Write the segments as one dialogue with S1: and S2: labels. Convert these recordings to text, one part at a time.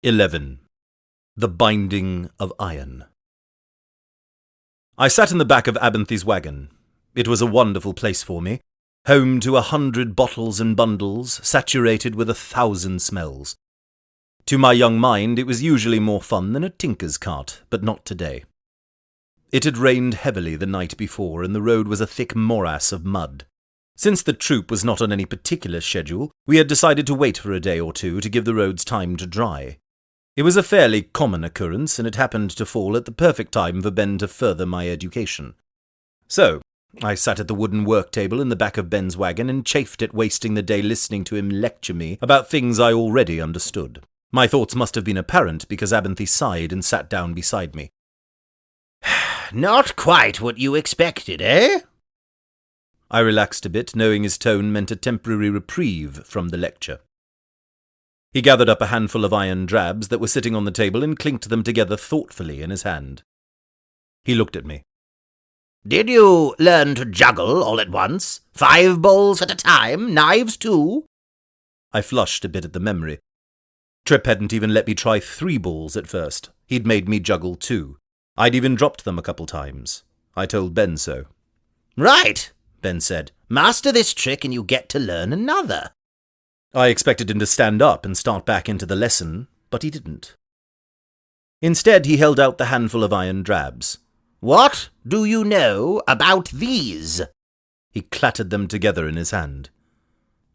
S1: 11. The Binding of Iron. I sat in the back of Abinthy's wagon. It was a wonderful place for me, home to 100 bottles and bundles, saturated with 1,000 smells. To my young mind, it was usually more fun than a tinker's cart, but not today. It had rained heavily the night before, and the road was a thick morass of mud. Since the troop was not on any particular schedule, we had decided to wait for a day or two to give the roads time to dry. It was a fairly common occurrence, and it happened to fall at the perfect time for Ben to further my education. So, I sat at the wooden work table in the back of Ben's wagon and chafed at wasting the day listening to him lecture me about things I already understood. My thoughts must have been apparent because Abinthy sighed and sat down beside me.
S2: Not quite what you expected, eh?
S1: I relaxed a bit, knowing his tone meant a temporary reprieve from the lecture. He gathered up a handful of iron drabs that were sitting on the table and clinked them together thoughtfully in his hand. He looked at me.
S2: Did you learn to juggle all at once? 5 bowls at a time, knives too?
S1: I flushed a bit at the memory. Trip hadn't even let me try 3 balls at first. He'd made me juggle 2. I'd even dropped them a couple times. I told Ben so.
S2: Right, Ben said. Master this trick and you get to learn another.
S1: I expected him to stand up and start back into the lesson, but he didn't. Instead, he held out the handful of iron drabs.
S2: What do you know about these?
S1: He clattered them together in his hand.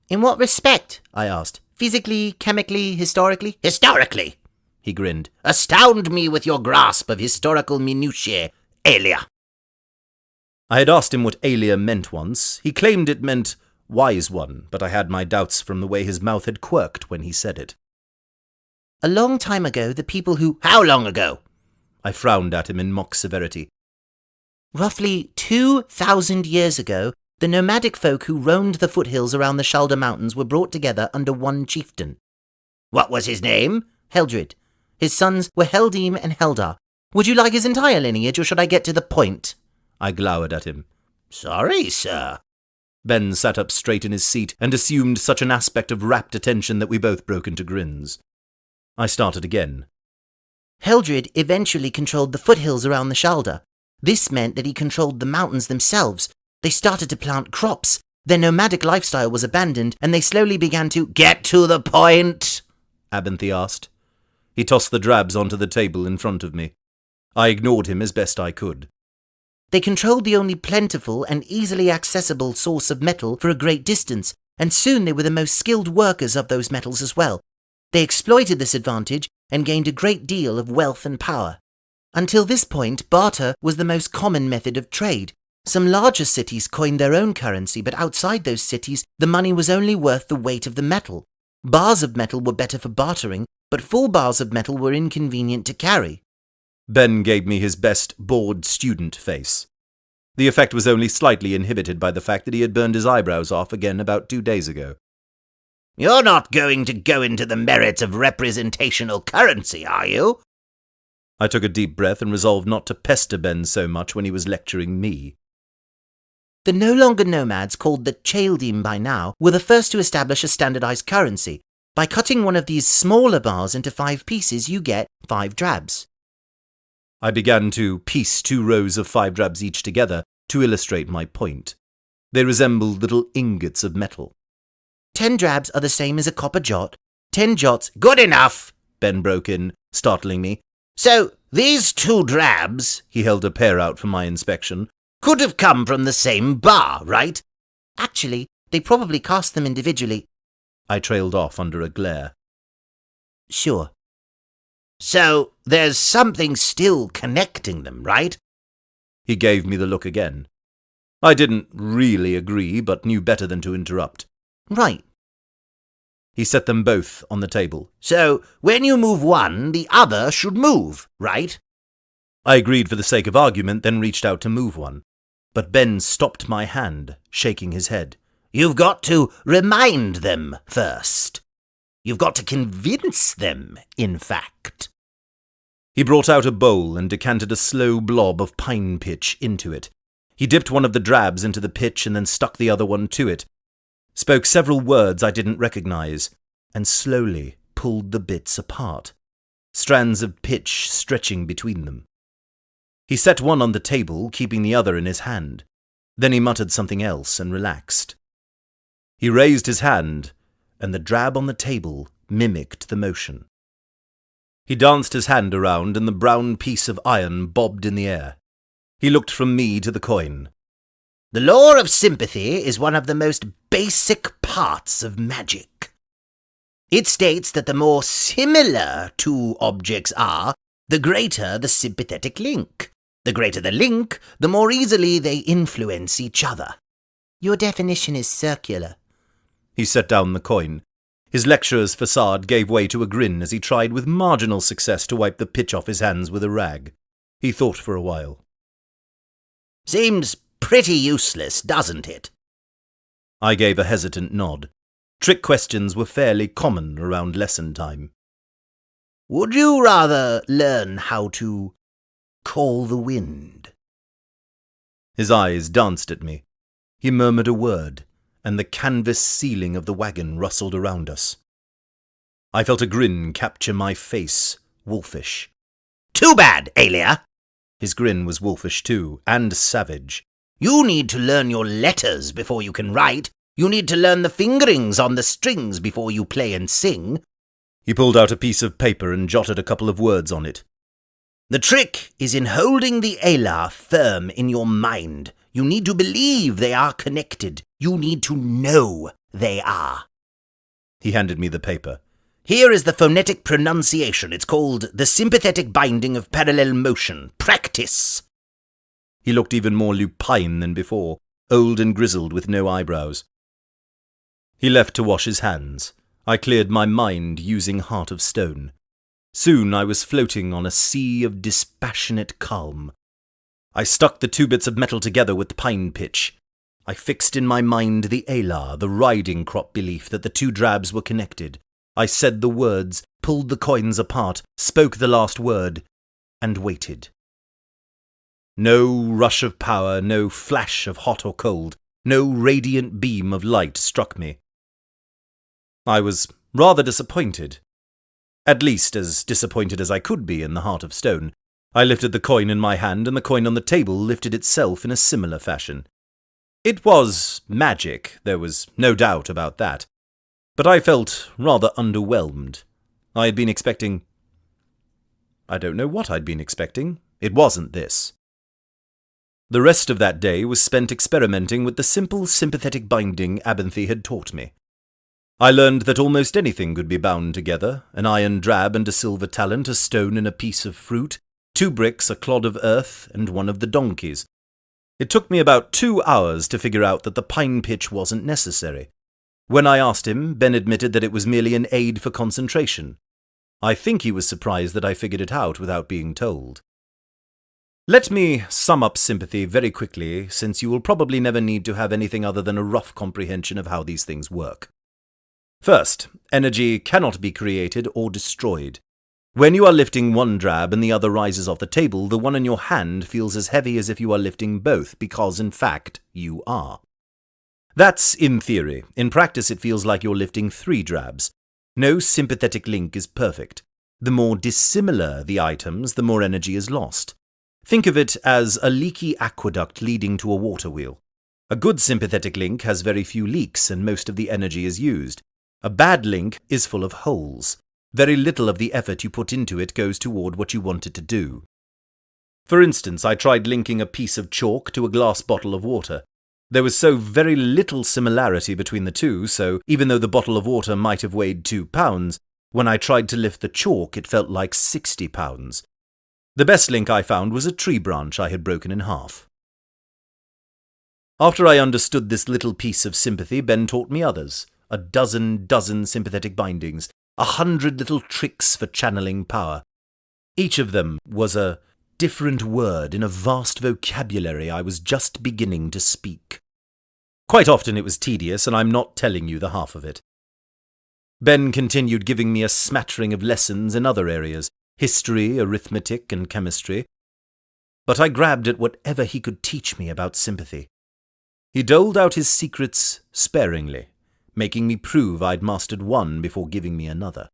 S2: In what respect? I asked. Physically, chemically, historically? Historically, he grinned. Astound me with your grasp of historical minutiae, Alia.
S1: I had asked him what Alia meant once. He claimed it meant wise one, but I had my doubts from the way his mouth had quirked when he said it.
S2: A long time ago, the people who... How long ago?
S1: I frowned at him in mock severity.
S2: Roughly 2,000 years ago, the nomadic folk who roamed the foothills around the Shalda Mountains were brought together under one chieftain. What was his name? Heldred. His sons were Heldim and Heldar. Would you like his entire lineage, or should I get to the point?
S1: I glowered at him.
S2: Sorry, sir.
S1: Ben sat up straight in his seat and assumed such an aspect of rapt attention that we both broke into grins. I started again.
S2: Heldred eventually controlled the foothills around the Shalda. This meant that he controlled the mountains themselves. They started to plant crops. Their nomadic lifestyle was abandoned, and they slowly began to... Get to the point,
S1: Abinthy asked. He tossed the drabs onto the table in front of me. I ignored him as best I could.
S2: They controlled the only plentiful and easily accessible source of metal for a great distance, and soon they were the most skilled workers of those metals as well. They exploited this advantage and gained a great deal of wealth and power. Until this point, barter was the most common method of trade. Some larger cities coined their own currency, but outside those cities, the money was only worth the weight of the metal. Bars of metal were better for bartering, but full bars of metal were inconvenient to carry.
S1: Ben gave me his best bored student face. The effect was only slightly inhibited by the fact that he had burned his eyebrows off again about 2 days ago.
S2: You're not going to go into the merits of representational currency, are you?
S1: I took a deep breath and resolved not to pester Ben so much when he was lecturing me.
S2: The no longer nomads, called the Chaldim by now, were the first to establish a standardized currency. By cutting one of these smaller bars into 5 pieces, you get 5 drabs.
S1: I began to piece 2 rows of 5 drabs each together to illustrate my point. They resembled little ingots of metal.
S2: 10 drabs are the same as a copper jot. 10 jots... Good enough, Ben broke in, startling me. So, these 2 drabs, he held a pair out for my inspection, could have come from the same bar, right? Actually, they probably cast them individually.
S1: I trailed off under a glare.
S2: Sure. So, there's something still connecting them, right?
S1: He gave me the look again. I didn't really agree, but knew better than to interrupt.
S2: Right.
S1: He set them both on the table.
S2: So, when you move one, the other should move, right?
S1: I agreed for the sake of argument, then reached out to move one. But Ben stopped my hand, shaking his head.
S2: You've got to remind them first. You've got to convince them, in fact.
S1: He brought out a bowl and decanted a slow blob of pine pitch into it. He dipped one of the drabs into the pitch and then stuck the other one to it, spoke several words I didn't recognize, and slowly pulled the bits apart. strands of pitch stretching between them. He set one on the table, keeping the other in his hand. Then he muttered something else and relaxed. He raised his hand, and the drab on the table mimicked the motion. He danced his hand around, and the brown piece of iron bobbed in the air. He looked from me to the coin.
S2: The law of sympathy is one of the most basic parts of magic. It states that the more similar two objects are, the greater the sympathetic link. The greater the link, the more easily they influence each other. Your definition is circular.
S1: He set down the coin. His lecturer's facade gave way to a grin as he tried with marginal success to wipe the pitch off his hands with a rag. He thought for a while.
S2: Seems pretty useless, doesn't it?
S1: I gave a hesitant nod. Trick questions were fairly common around lesson time.
S2: Would you rather learn how to call the wind?
S1: His eyes danced at me. He murmured a word, and the canvas ceiling of the wagon rustled around us. I felt a grin capture my face, wolfish.
S2: Too bad, Alia.
S1: His grin was wolfish too, and savage.
S2: You need to learn your letters before you can write. You need to learn the fingerings on the strings before you play and sing.
S1: He pulled out a piece of paper and jotted a couple of words on it.
S2: The trick is in holding the Alar firm in your mind. You need to believe they are connected. You need to know they are.
S1: He handed me the paper.
S2: Here is the phonetic pronunciation. It's called the sympathetic binding of parallel motion. Practice.
S1: He looked even more lupine than before, old and grizzled with no eyebrows. He left to wash his hands. I cleared my mind using Heart of Stone. Soon I was floating on a sea of dispassionate calm. I stuck the two bits of metal together with pine pitch. I fixed in my mind the Alar, the riding crop belief that the two drabs were connected. I said the words, pulled the coins apart, spoke the last word, and waited. No rush of power, no flash of hot or cold, no radiant beam of light struck me. I was rather disappointed. At least as disappointed as I could be in the Heart of Stone. I lifted the coin in my hand, and the coin on the table lifted itself in a similar fashion. It was magic, there was no doubt about that. But I felt rather underwhelmed. I had been expecting... I don't know what I'd been expecting. It wasn't this. The rest of that day was spent experimenting with the simple sympathetic binding Abinthy had taught me. I learned that almost anything could be bound together, an iron drab and a silver talent, a stone and a piece of fruit, 2 bricks, a clod of earth, and one of the donkeys. It took me about 2 hours to figure out that the pine pitch wasn't necessary. When I asked him, Ben admitted that it was merely an aid for concentration. I think he was surprised that I figured it out without being told. Let me sum up sympathy very quickly, since you will probably never need to have anything other than a rough comprehension of how these things work. First, energy cannot be created or destroyed. When you are lifting one drab and the other rises off the table, the one in your hand feels as heavy as if you are lifting both, because in fact you are. That's in theory. In practice it feels like you're lifting 3 drabs. No sympathetic link is perfect. The more dissimilar the items, the more energy is lost. Think of it as a leaky aqueduct leading to a water wheel. A good sympathetic link has very few leaks and most of the energy is used. A bad link is full of holes. Very little of the effort you put into it goes toward what you want it to do. For instance, I tried linking a piece of chalk to a glass bottle of water. There was so very little similarity between the two, so even though the bottle of water might have weighed 2 pounds, when I tried to lift the chalk it felt like 60 pounds. The best link I found was a tree branch I had broken in half. After I understood this little piece of sympathy, Ben taught me others. A dozen sympathetic bindings, 100 little tricks for channeling power. Each of them was a different word in a vast vocabulary I was just beginning to speak. Quite often it was tedious, and I'm not telling you the half of it. Ben continued giving me a smattering of lessons in other areas, history, arithmetic, and chemistry. But I grabbed at whatever he could teach me about sympathy. He doled out his secrets sparingly, making me prove I'd mastered one before giving me another.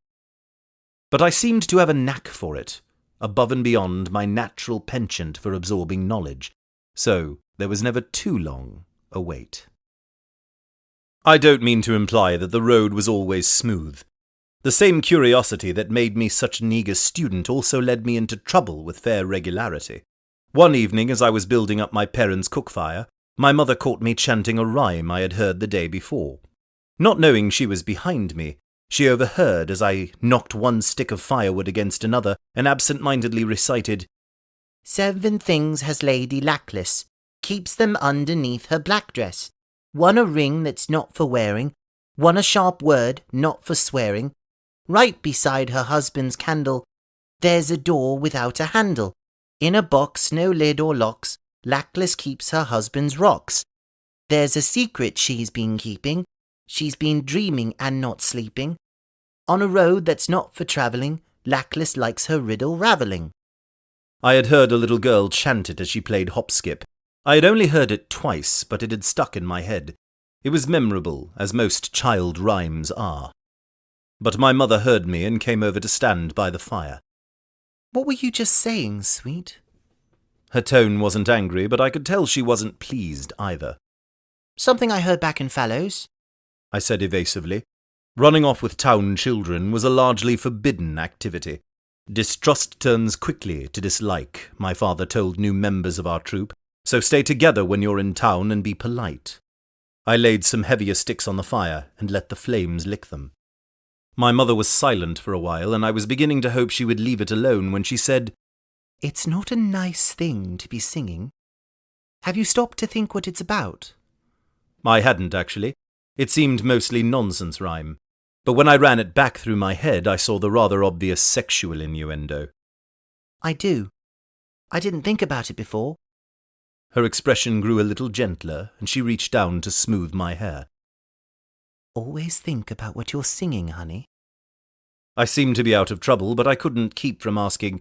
S1: But I seemed to have a knack for it, above and beyond my natural penchant for absorbing knowledge, so there was never too long a wait. I don't mean to imply that the road was always smooth. The same curiosity that made me such an eager student also led me into trouble with fair regularity. One evening, as I was building up my parents' cook fire, my mother caught me chanting a rhyme I had heard the day before. Not knowing she was behind me, she overheard as I knocked one stick of firewood against another and absent-mindedly recited,
S2: "7 things has Lady Lackless, keeps them underneath her black dress. 1 a ring that's not for wearing, 1 a sharp word not for swearing. Right beside her husband's candle, there's a door without a handle. In a box, no lid or locks, Lackless keeps her husband's rocks. There's a secret she's been keeping, she's been dreaming and not sleeping. On a road that's not for travelling, Lackless likes her riddle ravelling."
S1: I had heard a little girl chant it as she played hop-skip. I had only heard it twice, but it had stuck in my head. It was memorable, as most child rhymes are. But my mother heard me and came over to stand by the fire.
S2: "What were you just saying, sweet?"
S1: Her tone wasn't angry, but I could tell she wasn't pleased either.
S2: "Something I heard back in Fallows,"
S1: I said evasively. Running off with town children was a largely forbidden activity. Distrust turns quickly to dislike, my father told new members of our troop, so stay together when you're in town and be polite. I laid some heavier sticks on the fire and let the flames lick them. My mother was silent for a while, and I was beginning to hope she would leave it alone when she said,
S2: "It's not a nice thing to be singing. Have you stopped to think what it's about?"
S1: I hadn't, actually. It seemed mostly nonsense rhyme. But when I ran it back through my head, I saw the rather obvious sexual innuendo.
S2: "I do. I didn't think about it before."
S1: Her expression grew a little gentler, and she reached down to smooth my hair.
S2: "Always think about what you're singing, honey."
S1: I seemed to be out of trouble, but I couldn't keep from asking,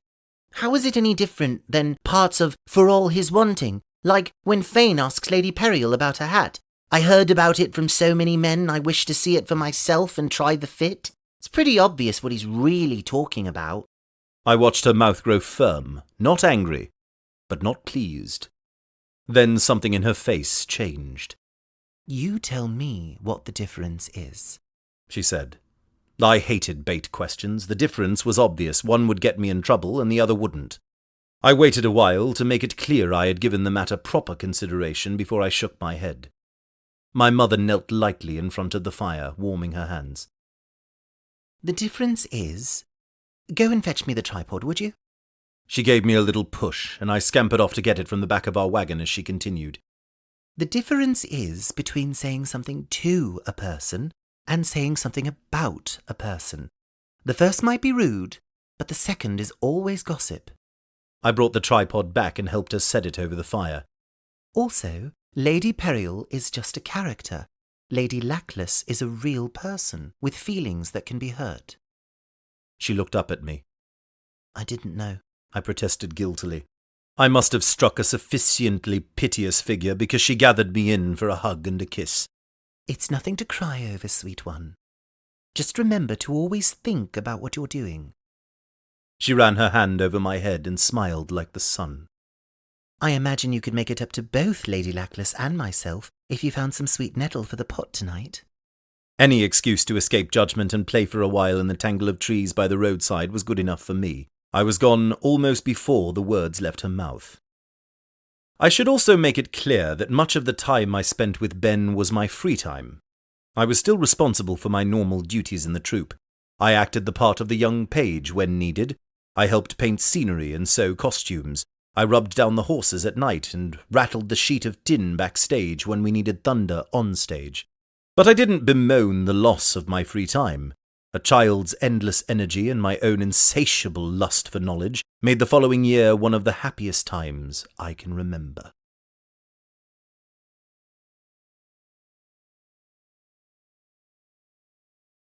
S2: "How is it any different than parts of For All His Wanting? Like when Fane asks Lady Periel about her hat. I heard about it from so many men, I wish to see it for myself and try the fit. It's pretty obvious what he's really talking about."
S1: I watched her mouth grow firm, not angry, but not pleased. Then something in her face changed.
S2: "You tell me what the difference is,"
S1: she said. I hated bait questions. The difference was obvious. One would get me in trouble and the other wouldn't. I waited a while to make it clear I had given the matter proper consideration before I shook my head. My mother knelt lightly in front of the fire, warming her hands.
S2: "The difference is... Go and fetch me the tripod, would you?"
S1: She gave me a little push, and I scampered off to get it from the back of our wagon as she continued.
S2: "The difference is between saying something to a person and saying something about a person. The first might be rude, but the second is always gossip."
S1: I brought the tripod back and helped her set it over the fire.
S2: "Also, Lady Periel is just a character. Lady Lackless is a real person with feelings that can be hurt."
S1: She looked up at me.
S2: "I didn't know,"
S1: I protested guiltily. I must have struck a sufficiently piteous figure because she gathered me in for a hug and a kiss.
S2: "It's nothing to cry over, sweet one. Just remember to always think about what you're doing."
S1: She ran her hand over my head and smiled like the sun.
S2: "I imagine you could make it up to both Lady Lackless and myself if you found some sweet nettle for the pot tonight."
S1: Any excuse to escape judgment and play for a while in the tangle of trees by the roadside was good enough for me. I was gone almost before the words left her mouth. I should also make it clear that much of the time I spent with Ben was my free time. I was still responsible for my normal duties in the troop. I acted the part of the young page when needed. I helped paint scenery and sew costumes. I rubbed down the horses at night and rattled the sheet of tin backstage when we needed thunder on stage. But I didn't bemoan the loss of my free time. A child's endless energy and my own insatiable lust for knowledge made the following year one of the happiest times I can remember.